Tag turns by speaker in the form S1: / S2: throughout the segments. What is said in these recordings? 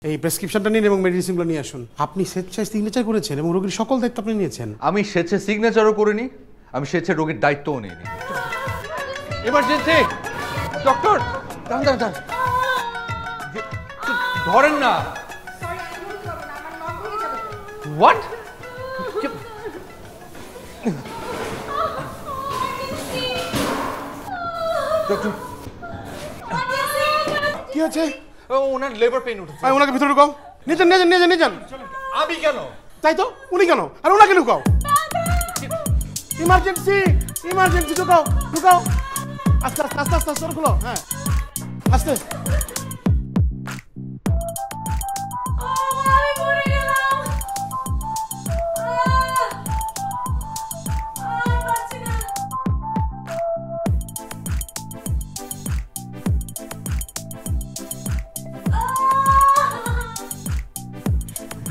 S1: এই প্রেসক্রিপশনটা নিন এবং মেডিসিনগুলো নিয়ে আসুন। আপনি স্বেচ্ছায় সিগনেচার করেছেন এবং রোগীর সকল দায়িত্ব আপনি নিয়েছেন।
S2: আমি স্বেচ্ছায় সিগনেচারও করিনি, আমি স্বেচ্ছায় রোগীর দায়িত্বও নিইনি। এমার্জেন্সি ডক্টর, ধরেন না। হোয়াট? ডক্টর
S1: কি আছে?
S2: ওনার লেবার পেইন উঠেছে।
S1: ওনাকে ভিতরে ঢুকাও। নিয়ে যান।
S2: আমি কেন?
S1: তাই তো, উনি কেন? আর ওনাকে ঢুকাও। ইমার্জেন্সি ঢুকাও। আস্তে সরগুলো। হ্যাঁ, আস্তে।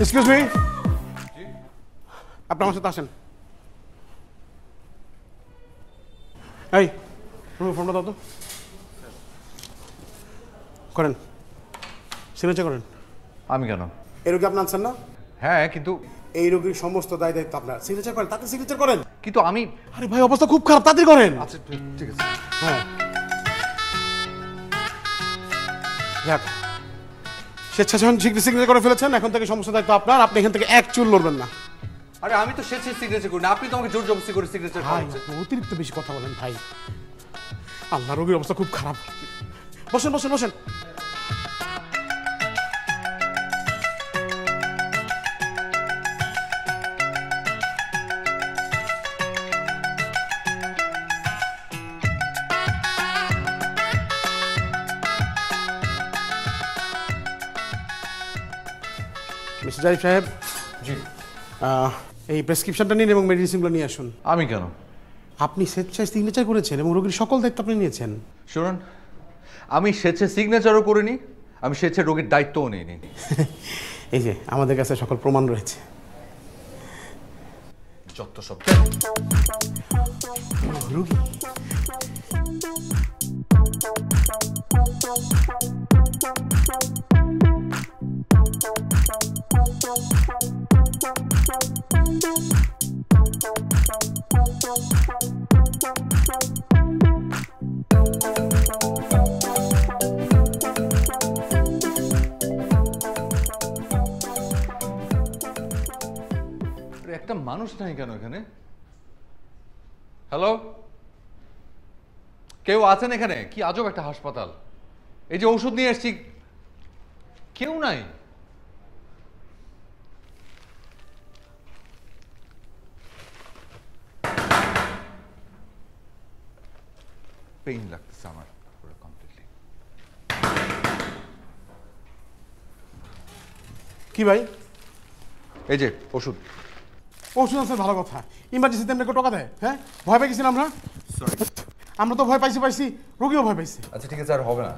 S1: এক্সকিউজ মি, আপনি আমার সাথে আসেন। এই ফর্মটা দাও তো। করেন, সিগনেচার করেন।
S2: আমি কেন?
S1: এই রোগী আপনি আনছেন না?
S2: হ্যাঁ, কিন্তু
S1: এই রোগীর সমস্ত দায়িত্ব আপনার। সিগনেচার করেন, তাতে সিগনেচার করেন।
S2: কিন্তু আমি।
S1: আরে ভাই, অবস্থা খুব খারাপ, তাড়াতাড়ি করেন।
S2: আচ্ছা ঠিক আছে।
S1: হ্যাঁ, যাক, স্বেচ্ছাসেবন সিগনেচার করে ফেলেছেন। এখন থেকে সমস্ত দায়িত্ব আপনার। আপনি এখান থেকে এক চুল লড়বেন না।
S2: আরে আমি তো স্বেচ্ছায় সিগনেচার করি না, আপনি তো আমাকে জোর জবরদস্তি করে সিগনেচার করাচ্ছেন।
S1: অতিরিক্ত বেশি কথা বলেন ভাই। আল্লাহ, রোগীর অবস্থা খুব খারাপ। বসেন। মিস্টার জারিফ সাহেব,
S2: জি।
S1: এই প্রেসক্রিপশনটা নিন এবং মেডিসিনগুলো নিয়ে আসুন।
S2: আমি কেন?
S1: আপনি স্বেচ্ছায় সিগনেচার করেছেন এবং রোগীর সকল দায়িত্ব আপনি নিয়েছেন।
S2: শুনুন, আমি স্বেচ্ছায় সিগনেচারও করিনি, আমি স্বেচ্ছায় রোগীর দায়িত্বও নিইনি।
S1: এই যে আমাদের কাছে সকল প্রমাণ রয়েছে।
S2: যত সব
S1: রোগী
S2: একটা মানুষ নাই কেন এখানে? হ্যালো, কেউ আছেন এখানে? কি আজব একটা হাসপাতাল। এই যে ওষুধ নিয়ে এসেছি, কেউ নাই। পেইন লাগতেছে আমার পুরো কমপ্লিটলি।
S1: কি ভাই?
S2: এই যে ওষুধ
S1: আছে, ভালো কথা। ইমার্জেন্সিতে এমনি টাকা দেয়? হ্যাঁ, ভয় পেয়ে গেছিলাম আমরা। আমরা তো ভয় পাইছি, রোগীও ভয় পাইছে।
S2: আচ্ছা ঠিক আছে, আর হবে না।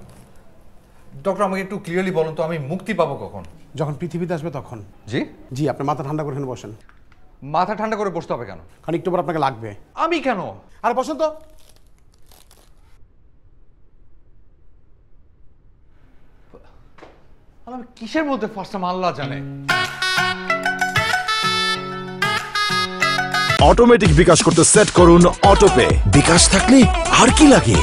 S2: ডক্টর, আমাকে একটু ক্লিয়ারলি বলুন তো, আমি মুক্তি পাবো কখন?
S1: যখন পৃথিবীতে আসবে তখন।
S2: জি,
S1: আপনি মাথা ঠান্ডা করে এখানে বসেন।
S2: মাথা ঠান্ডা করে বসতে হবে কেন?
S1: কারণ একটু পর আপনাকে লাগবে।
S2: আমি কেন?
S1: আর বসেন তো।
S2: আমি কিসের মধ্যে ফার্স্ট টাইম আল্লাহ জানে।
S3: অটোমেটিক বিকাশ করতে সেট করুন অটোপে। বিকাশ থাকলে আর কি লাগে।